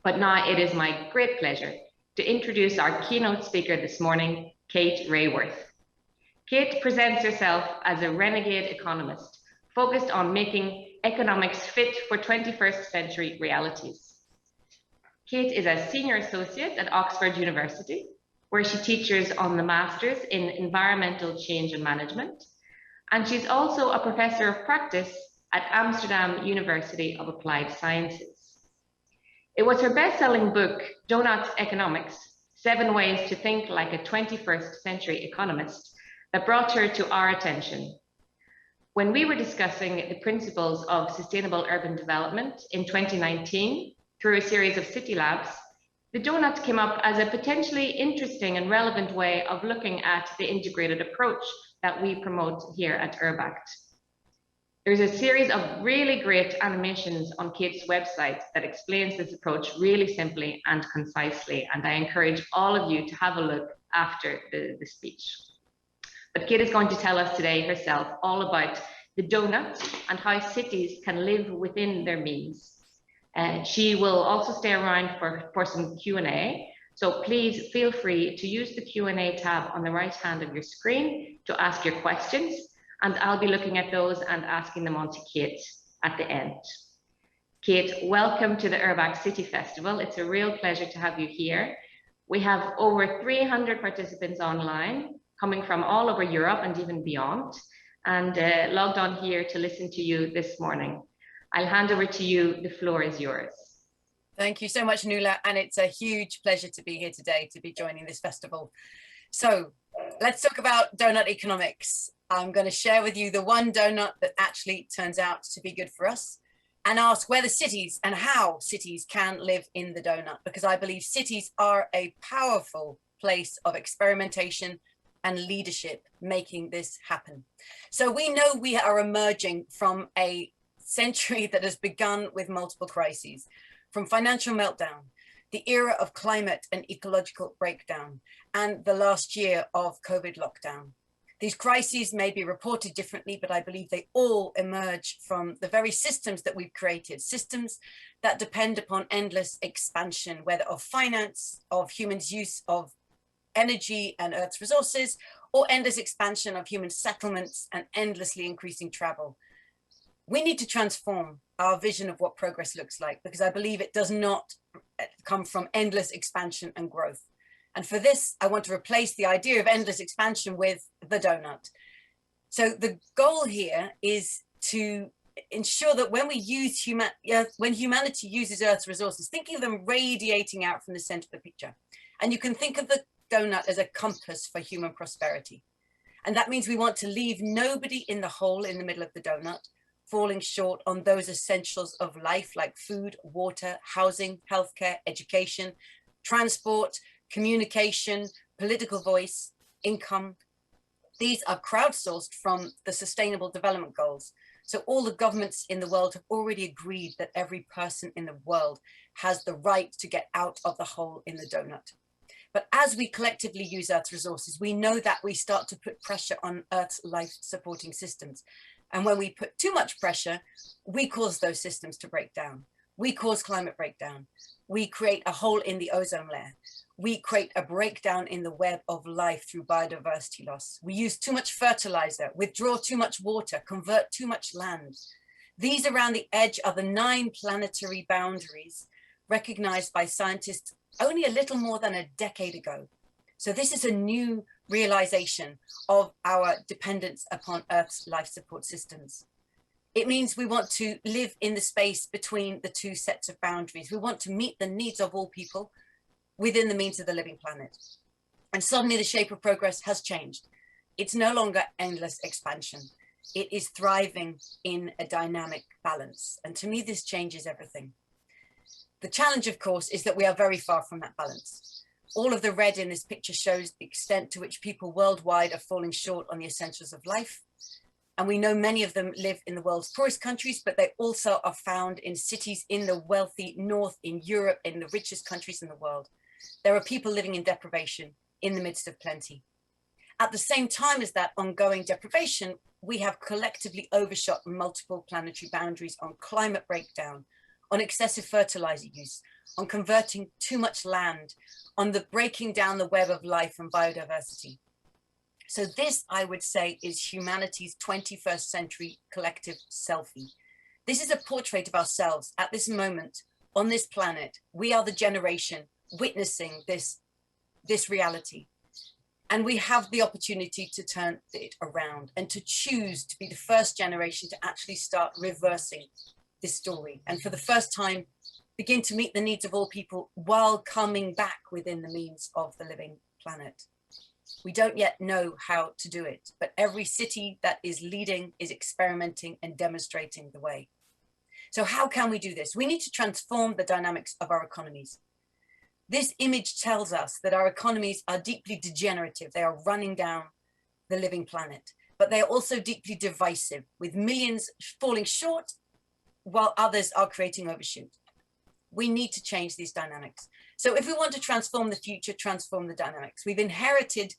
But now it is my great pleasure to introduce our keynote speaker this morning, Kate Raworth. Kate presents herself as a renegade economist focused on making economics fit for 21st century realities. Kate is a senior associate at Oxford University, where she teaches on the Masters in Environmental Change and Management, and she's also a professor of practice at Amsterdam University of Applied Sciences. It was her best-selling book, Doughnut Economics, 7 Ways to Think Like a 21st Century Economist, that brought her to our attention. When we were discussing the principles of sustainable urban development in 2019 through a series of city labs, the donut came up as a potentially interesting and relevant way of looking at the integrated approach that we promote here at URBACT. There's a series of really great animations on Kate's website that explains this approach really simply and concisely, and I encourage all of you to have a look after the speech. But Kate is going to tell us today herself all about the donut and how cities can live within their means. She will also stay around for some Q&A, so please feel free to use the Q&A tab on the right hand of your screen to ask your questions, and I'll be looking at those and asking them on to Kate at the end. Kate, welcome to the URBACT City Festival. It's a real pleasure to have you here. We have over 300 participants online, coming from all over Europe and even beyond, and logged on here to listen to you this morning. I'll hand over to you. The floor is yours. Thank you so much, Nuala, and it's a huge pleasure to be here today to be joining this festival. So let's talk about donut economics. I'm going to share with you the one donut that actually turns out to be good for us, and ask whether cities and how cities can live in the donut, because I believe cities are a powerful place of experimentation and leadership making this happen. So we know we are emerging from a century that has begun with multiple crises, from financial meltdown, the era of climate and ecological breakdown, and the last year of COVID lockdown. These crises may be reported differently, but I believe they all emerge from the very systems that we've created, systems that depend upon endless expansion, whether of finance, of humans' use of energy and Earth's resources, or endless expansion of human settlements and endlessly increasing travel. We need to transform our vision of what progress looks like, because I believe it does not come from endless expansion and growth. And for this, I want to replace the idea of endless expansion with the donut. So the goal here is to ensure that when we use when humanity uses Earth's resources, thinking of them radiating out from the center of the picture. And you can think of the donut as a compass for human prosperity. And that means we want to leave nobody in the hole in the middle of the donut, falling short on those essentials of life like food, water, housing, healthcare, education, transport, communication, political voice, income. These are crowdsourced from the Sustainable Development Goals. So all the governments in the world have already agreed that every person in the world has the right to get out of the hole in the donut. But as we collectively use Earth's resources, we know that we start to put pressure on Earth's life-supporting systems. And when we put too much pressure, we cause those systems to break down. We cause climate breakdown. We create a hole in the ozone layer. We create a breakdown in the web of life through biodiversity loss. We use too much fertilizer, withdraw too much water, convert too much land. These around the edge are the 9 planetary boundaries recognized by scientists only a little more than a decade ago. So this is a new realization of our dependence upon Earth's life support systems. It means we want to live in the space between the 2 sets of boundaries. We want to meet the needs of all people within the means of the living planet. And suddenly the shape of progress has changed. It's no longer endless expansion. It is thriving in a dynamic balance. And to me, this changes everything. The challenge, of course, is that we are very far from that balance. All of the red in this picture shows the extent to which people worldwide are falling short on the essentials of life. And we know many of them live in the world's poorest countries, but they also are found in cities in the wealthy north, in Europe, in the richest countries in the world. There are people living in deprivation in the midst of plenty. At the same time as that ongoing deprivation, we have collectively overshot multiple planetary boundaries on climate breakdown, on excessive fertilizer use, on converting too much land, on the breaking down the web of life and biodiversity. So this, I would say, is humanity's 21st century collective selfie. This is a portrait of ourselves at this moment on this planet. We are the generation witnessing this reality. And we have the opportunity to turn it around and to choose to be the first generation to actually start reversing this story. And for the first time, begin to meet the needs of all people while coming back within the means of the living planet. We don't yet know how to do it, but every city that is leading is experimenting and demonstrating the way. So how can we do this? We need to transform the dynamics of our economies. This image tells us that our economies are deeply degenerative. They are running down the living planet, but they are also deeply divisive, with millions falling short while others are creating overshoot. We need to change these dynamics. So if we want to transform the future, transform the dynamics. We've inherited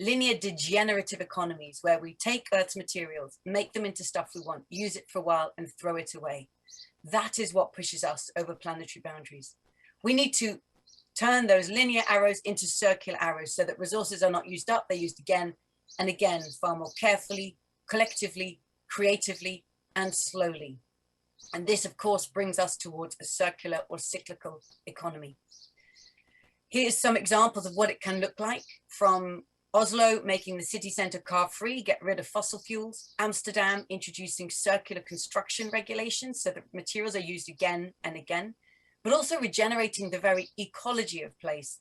linear degenerative economies where we take Earth's materials, make them into stuff we want, use it for a while and throw it away. That is what pushes us over planetary boundaries. We need to turn those linear arrows into circular arrows so that resources are not used up, they're used again and again, far more carefully, collectively, creatively, and slowly. And this, of course, brings us towards a circular or cyclical economy. Here's some examples of what it can look like, from Oslo making the city centre car-free, get rid of fossil fuels, Amsterdam introducing circular construction regulations so that materials are used again and again, but also regenerating the very ecology of place.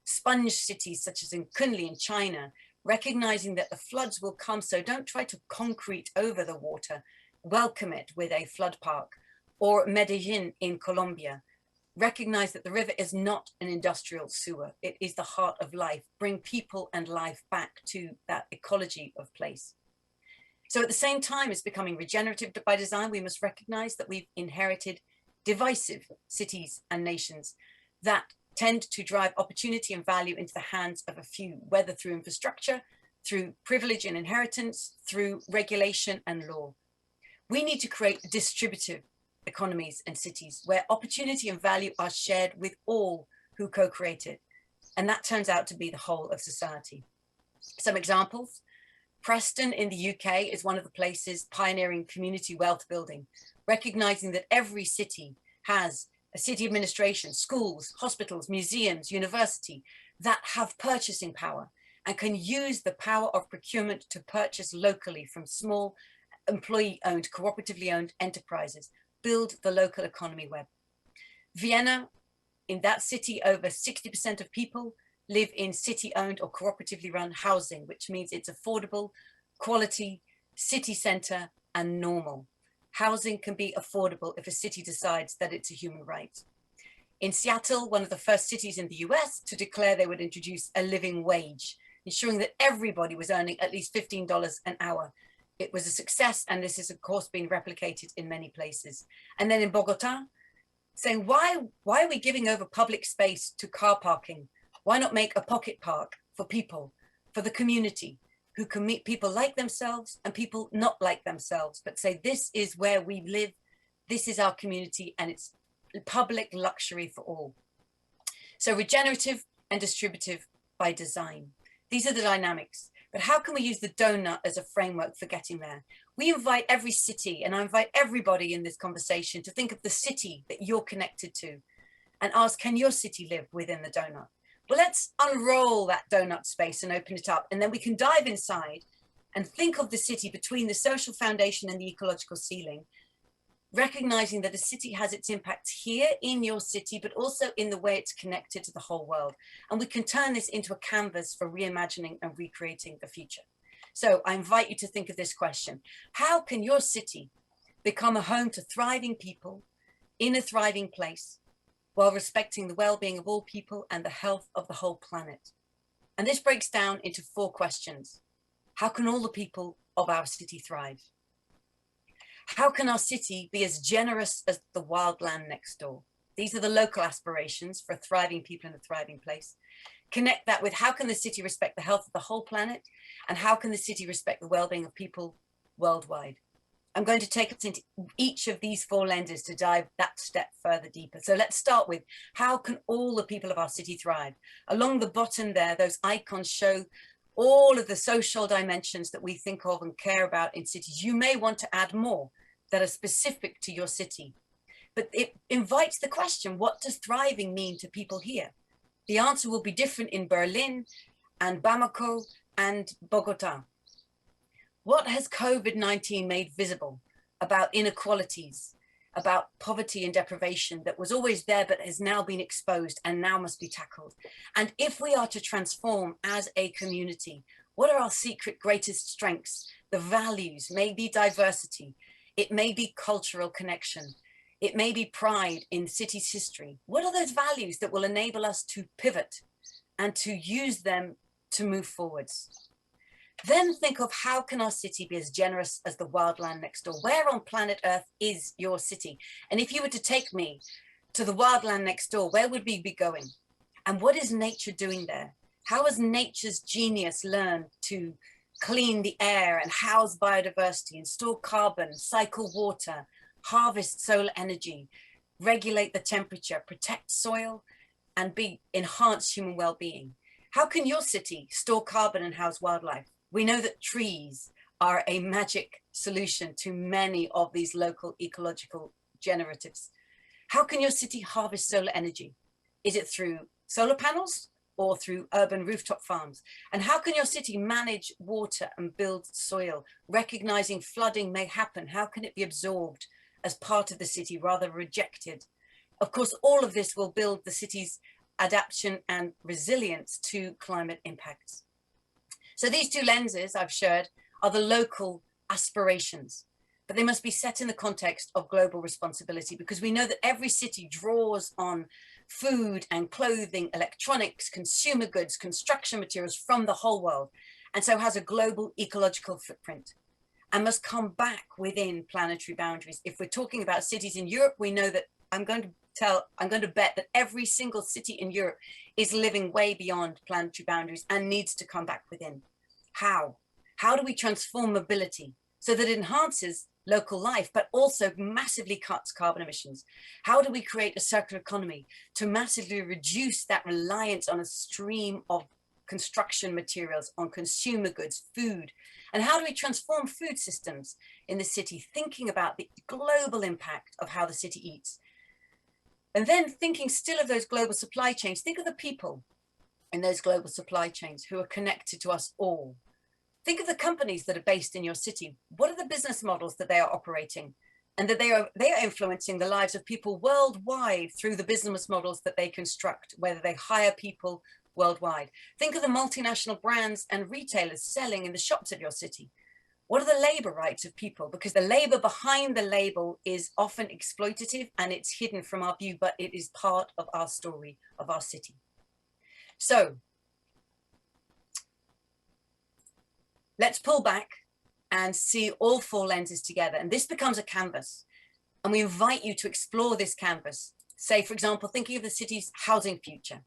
Sponge cities such as in Kunli in China, recognizing that the floods will come, so don't try to concrete over the water, welcome it with a flood park. Or Medellin in Colombia, recognize that the river is not an industrial sewer, it is the heart of life, bring people and life back to that ecology of place. So at the same time as becoming regenerative by design, we must recognize that we've inherited divisive cities and nations that tend to drive opportunity and value into the hands of a few, whether through infrastructure, through privilege and inheritance, through regulation and law. We need to create distributive economies and cities where opportunity and value are shared with all who co-create it. And that turns out to be the whole of society. Some examples: Preston in the UK is one of the places pioneering community wealth building, recognizing that every city has a city administration, schools, hospitals, museums, university that have purchasing power and can use the power of procurement to purchase locally from small employee-owned, cooperatively owned enterprises, build the local economy web. Vienna, in that city, over 60% of people live in city-owned or cooperatively run housing, which means it's affordable, quality, city center, and normal. Housing can be affordable if a city decides that it's a human right. In Seattle, one of the first cities in the US to declare they would introduce a living wage, ensuring that everybody was earning at least $15 an hour. It was a success, and this has, of course, been replicated in many places. And then in Bogota, saying, why are we giving over public space to car parking? Why not make a pocket park for people, for the community, who can meet people like themselves and people not like themselves, but say, this is where we live, this is our community, and it's public luxury for all. So regenerative and distributive by design. These are the dynamics. But how can we use the donut as a framework for getting there? We invite every city, and I invite everybody in this conversation to think of the city that you're connected to and ask, can your city live within the donut? Well, let's unroll that donut space and open it up, and then we can dive inside and think of the city between the social foundation and the ecological ceiling, recognizing that a city has its impact here in your city, but also in the way it's connected to the whole world. And we can turn this into a canvas for reimagining and recreating the future. So I invite you to think of this question: how can your city become a home to thriving people in a thriving place, while respecting the well-being of all people and the health of the whole planet? And this breaks down into 4 questions. How can all the people of our city thrive? How can our city be as generous as the wildland next door? These are the local aspirations for thriving people in a thriving place. Connect that with how can the city respect the health of the whole planet, and how can the city respect the well-being of people worldwide? I'm going to take us into each of these 4 lenses to dive that step further deeper. So let's start with, how can all the people of our city thrive? Along the bottom there, those icons show all of the social dimensions that we think of and care about in cities. You may want to add more that are specific to your city, but it invites the question, what does thriving mean to people here? The answer will be different in Berlin and Bamako and Bogota. What has COVID-19 made visible about inequalities, about poverty and deprivation that was always there but has now been exposed and now must be tackled? And if we are to transform as a community, what are our secret greatest strengths? The values may be diversity, it may be cultural connection, it may be pride in city's history. What are those values that will enable us to pivot and to use them to move forwards? Then think of, how can our city be as generous as the wildland next door? Where on planet Earth is your city? And if you were to take me to the wildland next door, where would we be going? And what is nature doing there? How has nature's genius learned to clean the air and house biodiversity and store carbon, cycle water, harvest solar energy, regulate the temperature, protect soil, and enhance human well-being? How can your city store carbon and house wildlife? We know that trees are a magic solution to many of these local ecological generatives. How can your city harvest solar energy? Is it through solar panels or through urban rooftop farms? And how can your city manage water and build soil? Recognizing flooding may happen, how can it be absorbed as part of the city rather rejected? Of course, all of this will build the city's adaptation and resilience to climate impacts. So these 2 lenses I've shared are the local aspirations, but they must be set in the context of global responsibility, because we know that every city draws on food and clothing, electronics, consumer goods, construction materials from the whole world, and so has a global ecological footprint and must come back within planetary boundaries. If we're talking about cities in Europe, we know that I'm going to bet that every single city in Europe is living way beyond planetary boundaries and needs to come back within. How? How do we transform mobility so that it enhances local life, but also massively cuts carbon emissions? How do we create a circular economy to massively reduce that reliance on a stream of construction materials, on consumer goods, food? And how do we transform food systems in the city, thinking about the global impact of how the city eats? And then thinking still of those global supply chains, think of the people in those global supply chains who are connected to us all. Think of the companies that are based in your city. What are the business models that they are operating, and that they are influencing the lives of people worldwide through the business models that they construct, whether they hire people worldwide. Think of the multinational brands and retailers selling in the shops of your city. What are the labor rights of people? Because the labor behind the label is often exploitative and it's hidden from our view, but it is part of our story of our city. So let's pull back and see all 4 lenses together. And this becomes a canvas. And we invite you to explore this canvas. Say, for example, thinking of the city's housing future.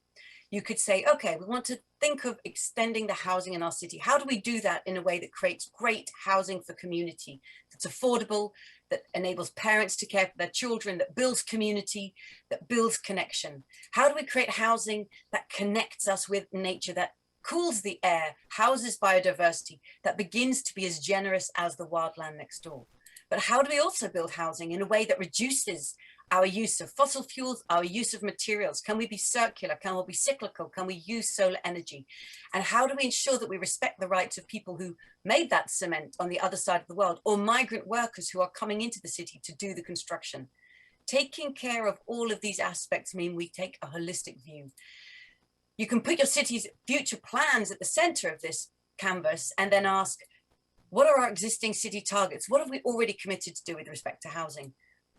You could say, okay, we want to think of extending the housing in our city. How do we do that in a way that creates great housing for community, that's affordable, that enables parents to care for their children, that builds community, that builds connection? How do we create housing that connects us with nature, that cools the air, houses biodiversity, that begins to be as generous as the wildland next door? But how do we also build housing in a way that reduces our use of fossil fuels, our use of materials? Can we be circular? Can we be cyclical? Can we use solar energy? And how do we ensure that we respect the rights of people who made that cement on the other side of the world, or migrant workers who are coming into the city to do the construction? Taking care of all of these aspects mean we take a holistic view. You can put your city's future plans at the center of this canvas and then ask, what are our existing city targets? What have we already committed to do with respect to housing?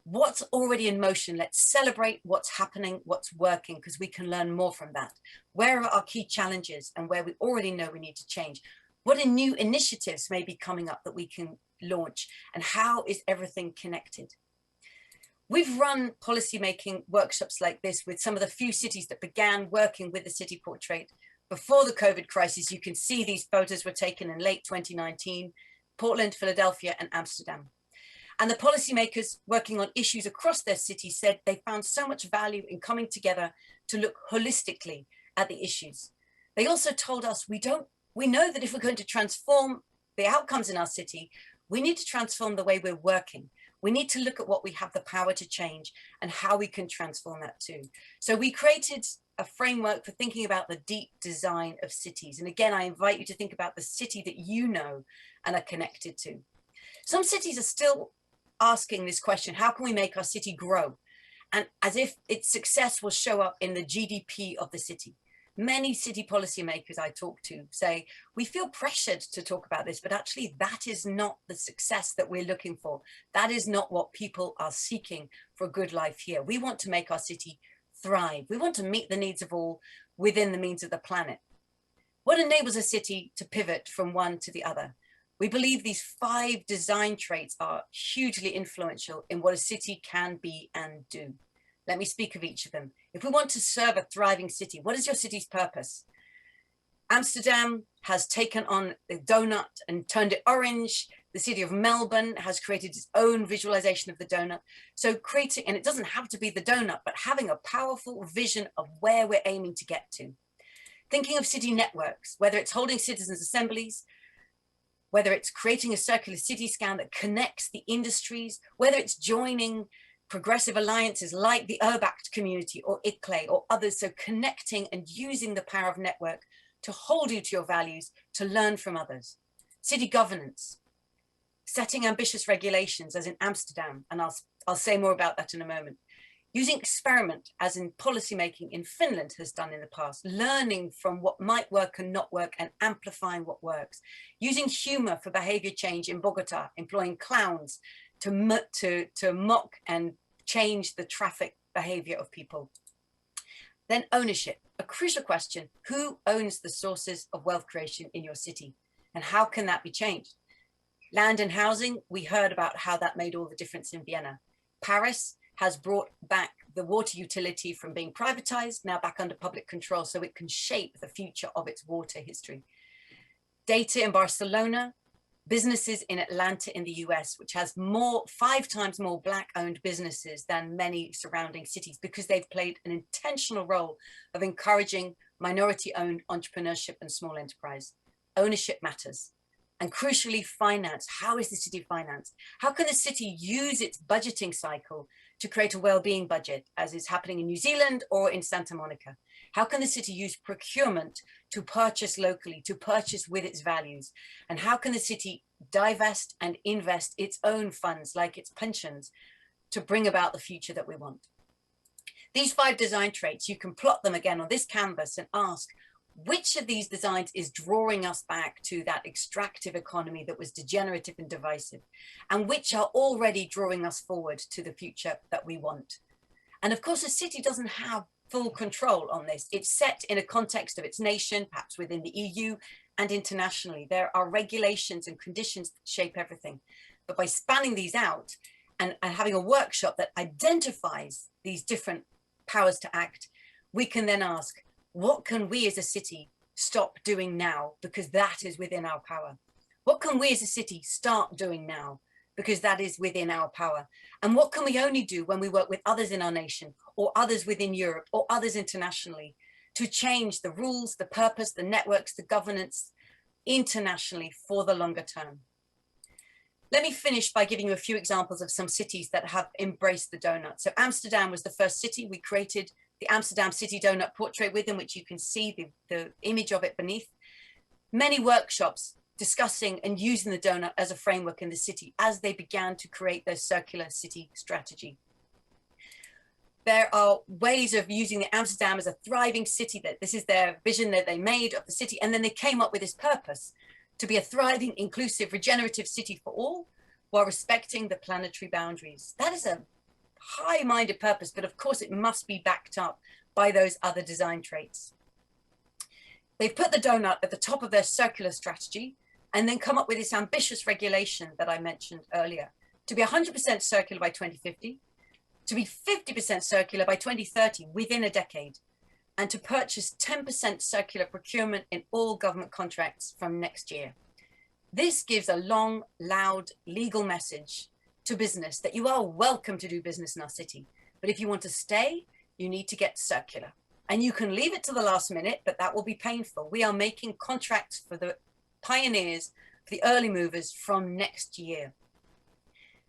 What's already in motion? Let's celebrate what's happening, what's working, because we can learn more from that. Where are our key challenges and where we already know we need to change? What are new initiatives may be coming up that we can launch? And how is everything connected? We've run policymaking workshops like this with some of the few cities that began working with the city portrait before the COVID crisis. You can see these photos were taken in late 2019, Portland, Philadelphia, and Amsterdam. And the policymakers working on issues across their city said they found so much value in coming together to look holistically at the issues. They also told us we know that if we're going to transform the outcomes in our city, we need to transform the way we're working. We need to look at what we have the power to change and how we can transform that too. So we created a framework for thinking about the deep design of cities. And again, I invite you to think about the city that you know and are connected to. Some cities are still asking this question: how can we make our city grow? And as if its success will show up in the GDP of the city. Many city policymakers I talk to say, we feel pressured to talk about this, but actually that is not the success that we're looking for. That is not what people are seeking for a good life here. We want to make our city thrive. We want to meet the needs of all within the means of the planet. What enables a city to pivot from one to the other? We believe these 5 design traits are hugely influential in what a city can be and do. Let me speak of each of them. If we want to serve a thriving city, what is your city's purpose? Amsterdam has taken on the donut and turned it orange. The city of Melbourne has created its own visualization of the donut. So creating, and it doesn't have to be the donut, but having a powerful vision of where we're aiming to get to. Thinking of city networks, whether it's holding citizens' assemblies, whether it's creating a circular city scan that connects the industries, whether it's joining progressive alliances like the URBACT community or ICLE or others. So connecting and using the power of network to hold you to your values, to learn from others. City governance, setting ambitious regulations as in Amsterdam, and I'll say more about that in a moment. Using experiment as in policymaking in Finland has done in the past, learning from what might work and not work and amplifying what works. Using humor for behavior change in Bogota, employing clowns to mock and change the traffic behavior of people. Then ownership, a crucial question: who owns the sources of wealth creation in your city? And how can that be changed? Land and housing, we heard about how that made all the difference in Vienna. Paris has brought back the water utility from being privatized, now back under public control, so it can shape the future of its water history. Data in Barcelona, businesses in Atlanta in the US, which has 5 times more Black-owned businesses than many surrounding cities, because they've played an intentional role of encouraging minority-owned entrepreneurship and small enterprise. Ownership matters. And crucially, finance. How is the city financed? How can the city use its budgeting cycle to create a well-being budget, as is happening in New Zealand or in Santa Monica? How can the city use procurement to purchase locally, to purchase with its values? And how can the city divest and invest its own funds, like its pensions, to bring about the future that we want? These 5 design traits, you can plot them again on this canvas and ask, which of these designs is drawing us back to that extractive economy that was degenerative and divisive, and which are already drawing us forward to the future that we want? And of course, a city doesn't have full control on this. It's set in a context of its nation, perhaps within the EU and internationally. There are regulations and conditions that shape everything. But by spanning these out and having a workshop that identifies these different powers to act, we can then ask, what can we as a city stop doing now, because that is within our power? What can we as a city start doing now, because that is within our power? And what can we only do when we work with others in our nation, or others within Europe, or others internationally, to change the rules, the purpose, the networks, the governance internationally for the longer term? Let me finish by giving you a few examples of some cities that have embraced the donut. So Amsterdam was the first city. We created the Amsterdam City Donut portrait with them, which you can see the image of it beneath. Many workshops discussing and using the donut as a framework in the city as they began to create their circular city strategy. There are ways of using the Amsterdam as a thriving city, that this is their vision that they made of the city. And then they came up with this purpose to be a thriving, inclusive, regenerative city for all, while respecting the planetary boundaries. That is a high-minded purpose, but of course it must be backed up by those other design traits. They've put the donut at the top of their circular strategy and then come up with this ambitious regulation that I mentioned earlier, to be 100% circular by 2050, to be 50% circular by 2030, within a decade, and to purchase 10% circular procurement in all government contracts from next year. This gives a long, loud legal message to business, that you are welcome to do business in our city. But if you want to stay, you need to get circular. And you can leave it to the last minute, but that will be painful. We are making contracts for the pioneers, for the early movers from next year.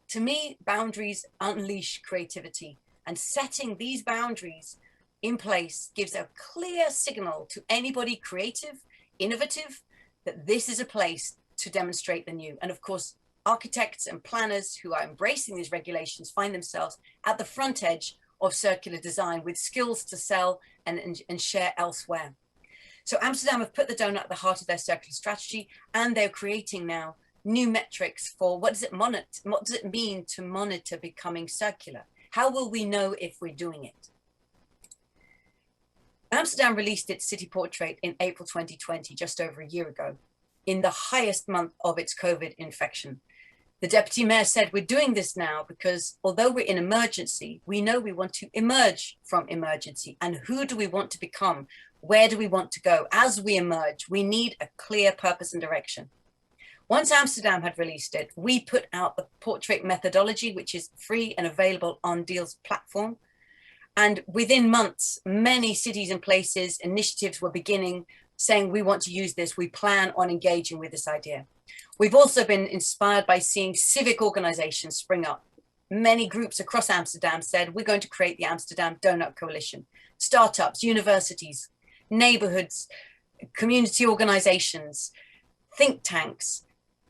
To me, boundaries unleash creativity, and setting these boundaries in place gives a clear signal to anybody creative, innovative, that this is a place to demonstrate the new. And of course, architects and planners who are embracing these regulations find themselves at the front edge of circular design with skills to sell and share elsewhere. So Amsterdam have put the donut at the heart of their circular strategy, and they're creating now new metrics for what does it mean to monitor becoming circular? How will we know if we're doing it? Amsterdam released its city portrait in April 2020, just over a year ago, in the highest month of its COVID infection. The deputy mayor said, we're doing this now because although we're in emergency, we know we want to emerge from emergency. And who do we want to become? Where do we want to go? As we emerge, we need a clear purpose and direction. Once Amsterdam had released it, we put out the portrait methodology, which is free and available on Deal's platform. And within months, many cities and places, initiatives were beginning saying, we want to use this. We plan on engaging with this idea. We've also been inspired by seeing civic organizations spring up. Many groups across Amsterdam said, we're going to create the Amsterdam Doughnut Coalition. Startups, universities, neighborhoods, community organizations, think tanks.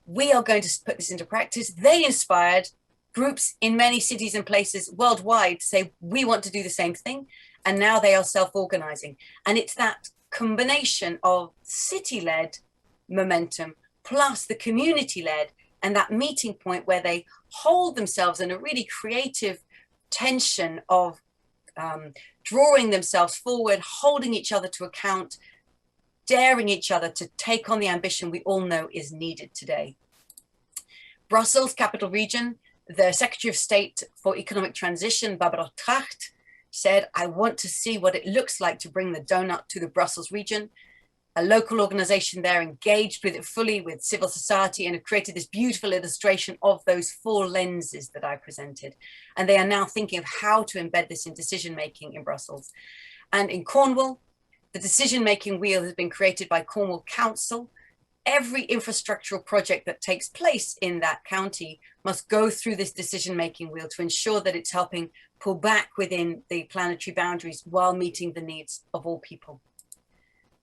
We are going to put this into practice. They inspired groups in many cities and places worldwide to say, we want to do the same thing. And now they are self-organizing. And it's that combination of city-led momentum plus the community-led and that meeting point where they hold themselves in a really creative tension of drawing themselves forward, holding each other to account, daring each other to take on the ambition we all know is needed today. Brussels, capital region, the Secretary of State for Economic Transition, Barbara Tracht, said, I want to see what it looks like to bring the donut to the Brussels region. A local organization there engaged with it fully with civil society and have created this beautiful illustration of those 4 lenses that I presented. And they are now thinking of how to embed this in decision-making in Brussels. And in Cornwall, the decision-making wheel has been created by Cornwall Council. Every infrastructural project that takes place in that county must go through this decision-making wheel to ensure that it's helping pull back within the planetary boundaries while meeting the needs of all people.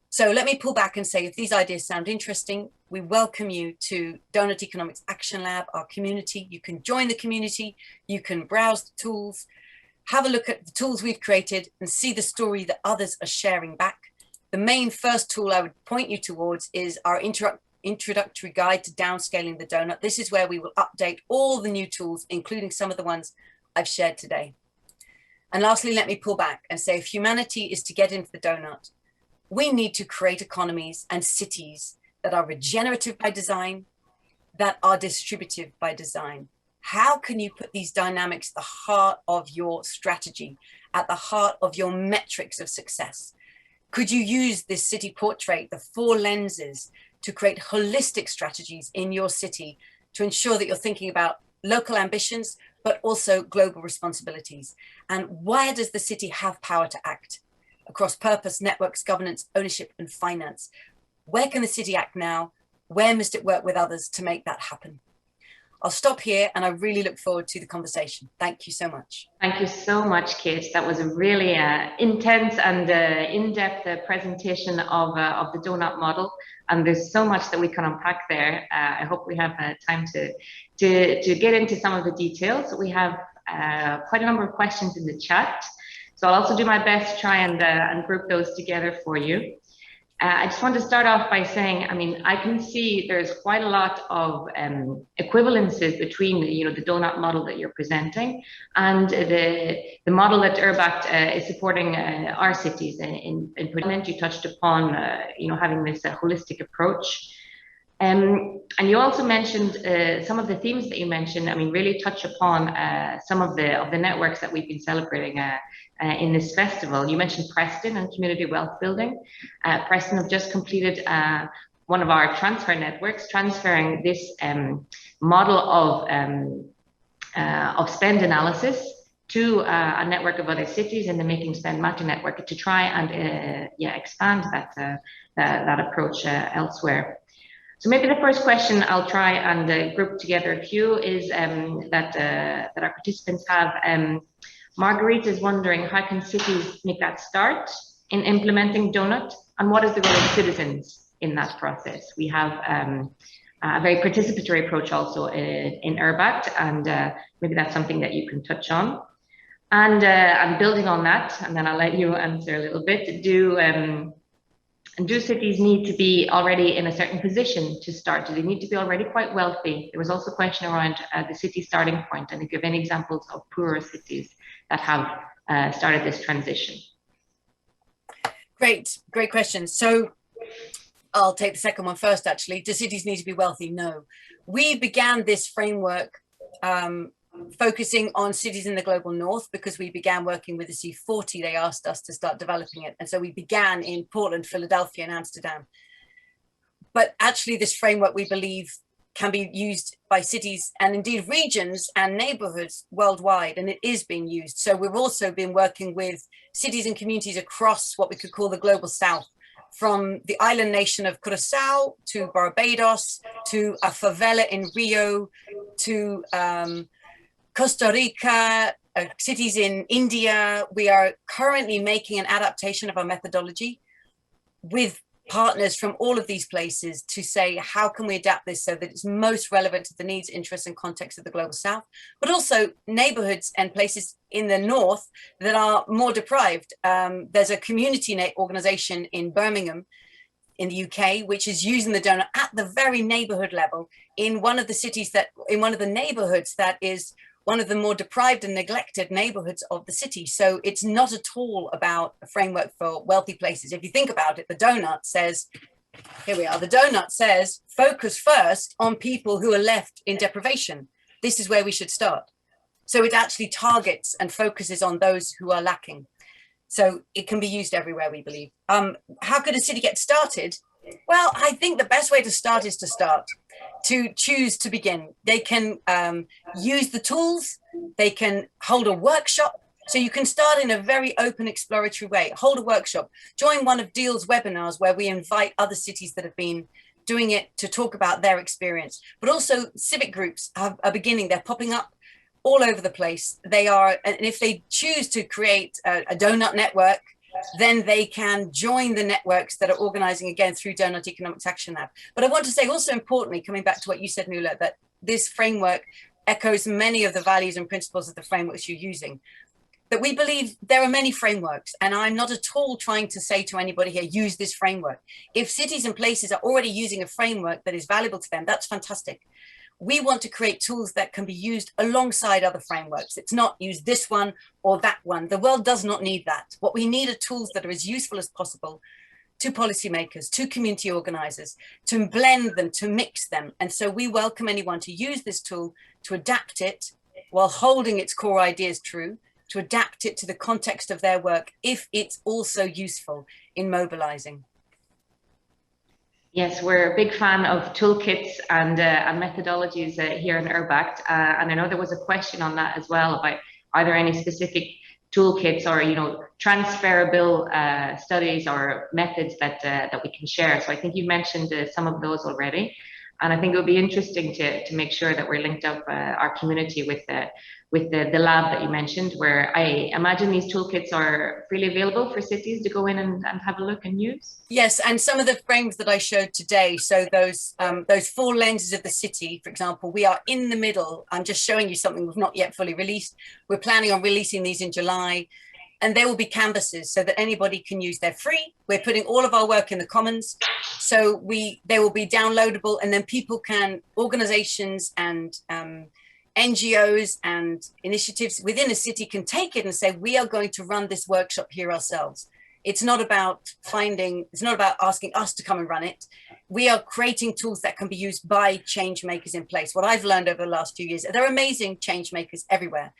So let me pull back and say, if these ideas sound interesting, we welcome you to Doughnut Economics Action Lab, our community. You can join the community, you can browse the tools, have a look at the tools we've created and see the story that others are sharing back. The main first tool I would point you towards is our introductory guide to downscaling the donut. This is where we will update all the new tools, including some of the ones I've shared today. And lastly, let me pull back and say, if humanity is to get into the donut, we need to create economies and cities that are regenerative by design, that are distributive by design. How can you put these dynamics at the heart of your strategy, at the heart of your metrics of success? Could you use this city portrait, the 4 lenses, to create holistic strategies in your city to ensure that you're thinking about local ambitions, but also global responsibilities? And where does the city have power to act? Across purpose, networks, governance, ownership, and finance. Where can the city act now? Where must it work with others to make that happen? I'll stop here, and I really look forward to the conversation. Thank you so much. Thank you so much, Kate. That was a really intense and in-depth presentation of the donut model. And there's so much that we can unpack there. I hope we have time to get into some of the details. We have quite a number of questions in the chat. So I'll also do my best to try and group those together for you. I just want to start off by saying, I mean, I can see there's quite a lot of equivalences between, the donut model that you're presenting and the model that URBACT is supporting our cities in Parliament. You touched upon, having this holistic approach. And you also mentioned some of the themes that you mentioned. I mean, really touch upon some of the networks that we've been celebrating in this festival. You mentioned Preston and community wealth building. Preston have just completed one of our transfer networks, transferring this model of of spend analysis to a network of other cities in the Making Spend Matter network to try and expand that approach elsewhere. So maybe the first question I'll try and group together a few is that our participants have. Marguerite is wondering, how can cities make that start in implementing Doughnut, and what is the role of citizens in that process? We have a very participatory approach also in URBACT, and maybe that's something that you can touch on. And building on that, and then I'll let you answer a little bit, do cities need to be already in a certain position to start? Do they need to be already quite wealthy? There was also a question around the city starting point, and if you have any examples of poorer cities that have started this transition. Great question. So I'll take the second one first, actually. Do cities need to be wealthy? No. We began this framework focusing on cities in the global north because we began working with the C40. They asked us to start developing it. And so we began in Portland, Philadelphia, and Amsterdam. But actually this framework, we believe, can be used by cities and indeed regions and neighborhoods worldwide, and it is being used. So we've also been working with cities and communities across what we could call the global south, from the island nation of Curacao to Barbados, to a favela in Rio, to Costa Rica, cities in India. We are currently making an adaptation of our methodology with partners from all of these places to say, how can we adapt this so that it's most relevant to the needs, interests, and context of the global south, but also neighborhoods and places in the north that are more deprived. There's a community organization in Birmingham in the UK, which is using the donut at the very neighborhood level in one of the cities that, in one of the neighborhoods that is one of the more deprived and neglected neighborhoods of the city. So it's not at all about a framework for wealthy places. If you think about it, the donut says, here we are, the donut says, focus first on people who are left in deprivation. This is where we should start. So it actually targets and focuses on those who are lacking. So it can be used everywhere, we believe. How could a city get started? Well, I think the best way to start is to choose to begin. They can use the tools, they can hold a workshop. So you can start in a very open exploratory way, hold a workshop, join one of Deal's webinars where we invite other cities that have been doing it to talk about their experience. But also civic groups are beginning, they're popping up all over the place. They are, and if they choose to create a donut network, then they can join the networks that are organizing again through Doughnut Economics Action Lab. But I want to say also importantly, coming back to what you said, Nuala, that this framework echoes many of the values and principles of the frameworks you're using. That we believe there are many frameworks, and I'm not at all trying to say to anybody here, use this framework. If cities and places are already using a framework that is valuable to them, that's fantastic. We want to create tools that can be used alongside other frameworks. It's not use this one or that one. The world does not need that. What we need are tools that are as useful as possible to policymakers, to community organizers, to blend them, to mix them. And so we welcome anyone to use this tool, to adapt it while holding its core ideas true, to adapt it to the context of their work if it's also useful in mobilizing. Yes, we're a big fan of toolkits and methodologies here in URBACT, and I know there was a question on that as well about are there any specific toolkits or transferable studies or methods that we can share. So I think you mentioned some of those already, and I think it would be interesting to make sure that we're linked up our community with the lab that you mentioned, where I imagine these toolkits are freely available for cities to go in and have a look and use. Yes, and some of the frames that I showed today, so those 4 lenses of the city, for example, we are in the middle. I'm just showing you something we've not yet fully released. We're planning on releasing these in July, and they will be canvases so that anybody can use. They're free. We're putting all of our work in the commons, so they will be downloadable, and then people can, organizations and NGOs and initiatives within a city can take it and say, we are going to run this workshop here ourselves. It's not about asking us to come and run it. We are creating tools that can be used by change makers in place. What I've learned over the last few years, there are amazing change makers everywhere.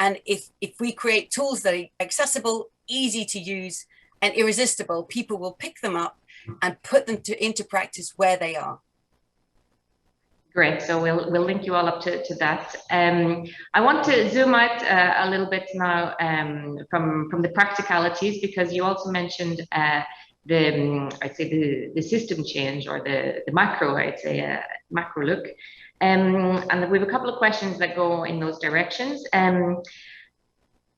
And if we create tools that are accessible, easy to use, and irresistible, people will pick them up and put them into practice where they are. Great. So we'll link you all up to that. I want to zoom out a little bit now from the practicalities, because you also mentioned I'd say the system change, or the macro, I'd say macro look. And we have a couple of questions that go in those directions.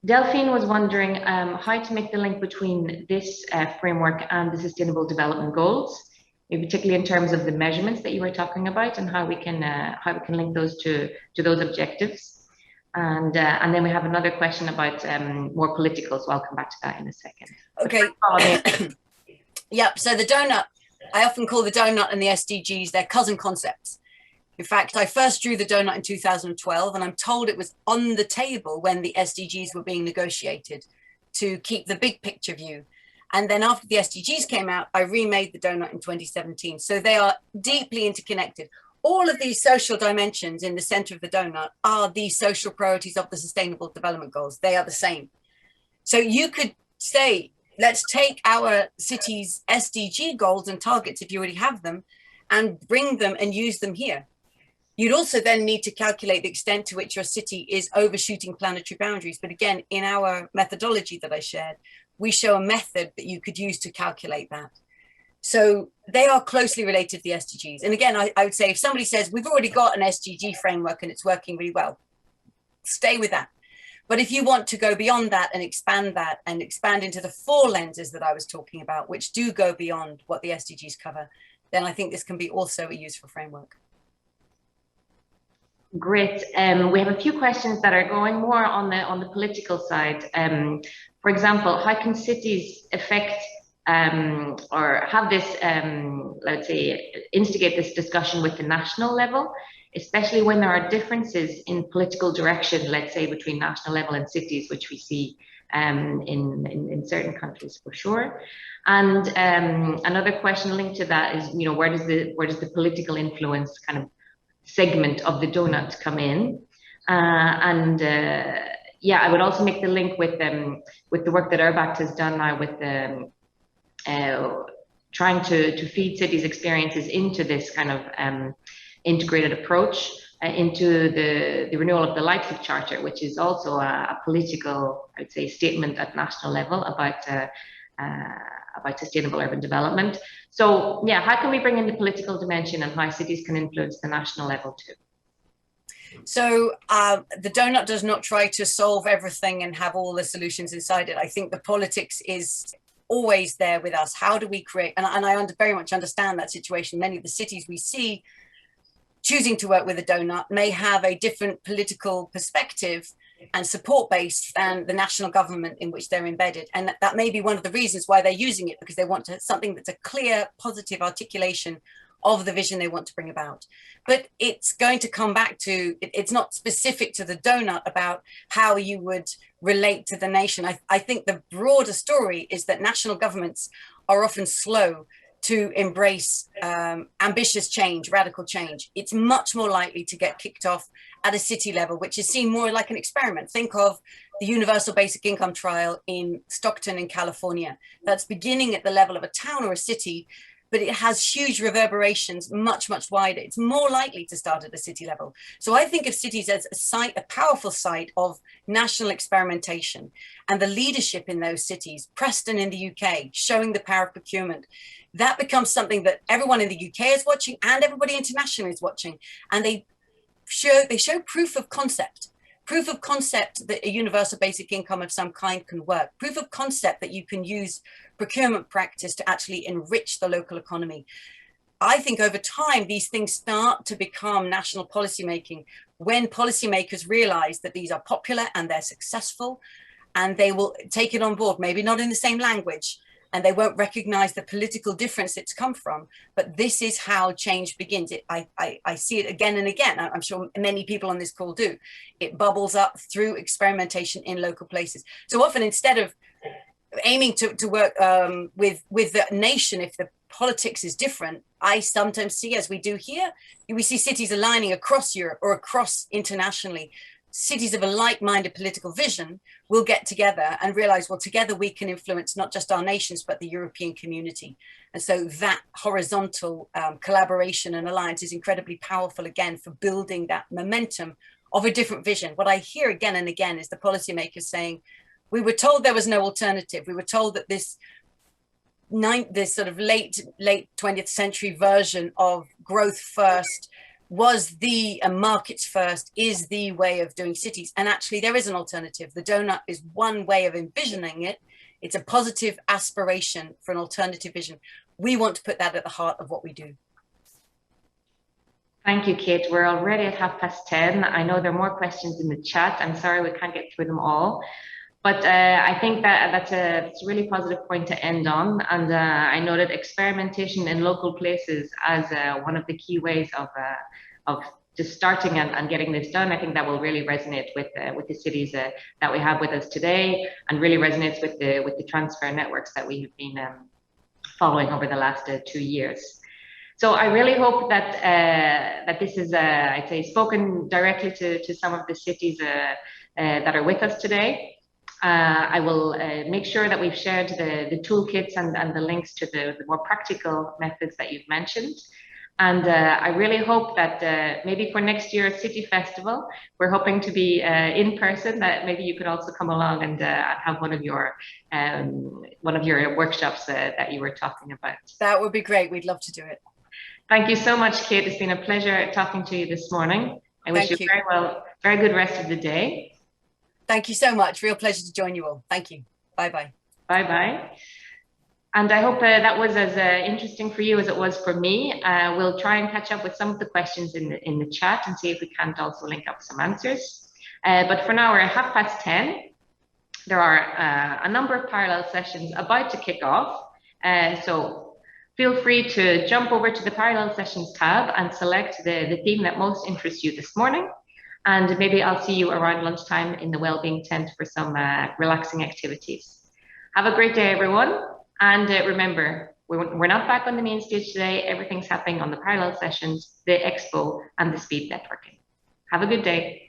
Delphine was wondering how to make the link between this framework and the Sustainable Development Goals, particularly in terms of the measurements that you were talking about, and how we can link those to those objectives. And then we have another question about more political, so I'll come back to that in a second. Okay. Yep. So the donut, I often call the donut and the SDGs, they're cousin concepts. In fact, I first drew the donut in 2012, and I'm told it was on the table when the SDGs were being negotiated to keep the big picture view. And then after the SDGs came out, I remade the donut in 2017. So they are deeply interconnected. All of these social dimensions in the center of the donut are the social priorities of the Sustainable Development Goals. They are the same. So you could say, let's take our city's SDG goals and targets, if you already have them, and bring them and use them here. You'd also then need to calculate the extent to which your city is overshooting planetary boundaries. But again, in our methodology that I shared, we show a method that you could use to calculate that. So they are closely related to the SDGs. And again, I would say if somebody says, we've already got an SDG framework and it's working really well, stay with that. But if you want to go beyond that and expand into the 4 lenses that I was talking about, which do go beyond what the SDGs cover, then I think this can be also a useful framework. Great. We have a few questions that are going more on the political side. For example, how can cities affect or have this, let's say, instigate this discussion with the national level, especially when there are differences in political direction, let's say, between national level and cities, which we see in certain countries for sure. And another question linked to that is, where does the political influence kind of segment of the donut come in? Yeah, I would also make the link with the work that URBACT has done now with trying to feed cities' experiences into this kind of integrated approach, into the renewal of the Leipzig Charter, which is also a political, I would say, statement at national level about sustainable urban development. So yeah, how can we bring in the political dimension, and how cities can influence the national level too? So the donut does not try to solve everything and have all the solutions inside it. I think the politics is always there with us. How do we create, and I very much understand that situation. Many of the cities we see choosing to work with a donut may have a different political perspective and support base than the national government in which they're embedded. And that may be one of the reasons why they're using it, because they want something that's a clear, positive articulation of the vision they want to bring about. But it's going to come back to, it's not specific to the donut about how you would relate to the nation. I think the broader story is that national governments are often slow to embrace ambitious change, radical change. It's much more likely to get kicked off at a city level, which is seen more like an experiment. Think of the universal basic income trial in Stockton in California. That's beginning at the level of a town or a city, but it has huge reverberations much, much wider. It's more likely to start at a city level. So I think of cities as a powerful site of national experimentation, and the leadership in those cities, Preston in the UK, showing the power of procurement. That becomes something that everyone in the UK is watching and everybody internationally is watching. And they show proof of concept that a universal basic income of some kind can work, proof of concept that you can use procurement practice to actually enrich the local economy. I think over time, these things start to become national policymaking when policymakers realize that these are popular and they're successful, and they will take it on board, maybe not in the same language, and they won't recognize the political difference it's come from. But this is how change begins. I see it again and again. I'm sure many people on this call do. It bubbles up through experimentation in local places. So often, instead of aiming to work with the nation, if the politics is different, I sometimes see, as we do here, we see cities aligning across Europe or across internationally cities of a like-minded political vision will get together and realize, well, together we can influence not just our nations, but the European community. And so that horizontal collaboration and alliance is incredibly powerful, again, for building that momentum of a different vision. What I hear again and again is the policymakers saying, we were told there was no alternative. We were told that this sort of late 20th century version of growth first was the markets first is the way of doing cities. And actually there is an alternative. The donut is one way of envisioning it. It's a positive aspiration for an alternative vision. We want to put that at the heart of what we do. Thank you, Kate. We're already at 10:30. I know there are more questions in the chat. I'm sorry we can't get through them all. But I think that's a really positive point to end on. And I know that experimentation in local places as one of the key ways of just starting and getting this done. I think that will really resonate with the cities that we have with us today, and really resonates with the transfer networks that we have been following over the last 2 years. So I really hope that that this is, I'd say, spoken directly to some of the cities that are with us today. I will make sure that we've shared the toolkits and the links to the more practical methods that you've mentioned. And I really hope that maybe for next year's City Festival, we're hoping to be in person, that maybe you could also come along and have one of your workshops that you were talking about. That would be great. We'd love to do it. Thank you so much, Kate. It's been a pleasure talking to you this morning. I wish you very good rest of the day. Thank you so much. Real pleasure to join you all. Thank you. Bye-bye. Bye-bye. And I hope that was as interesting for you as it was for me. We'll try and catch up with some of the questions in the chat and see if we can't also link up some answers. But for now, we're at 10:30. There are a number of parallel sessions about to kick off. So feel free to jump over to the parallel sessions tab and select the theme that most interests you this morning. And maybe I'll see you around lunchtime in the Wellbeing tent for some relaxing activities. Have a great day, everyone. And remember, we're not back on the main stage today. Everything's happening on the parallel sessions, the expo, and the speed networking. Have a good day.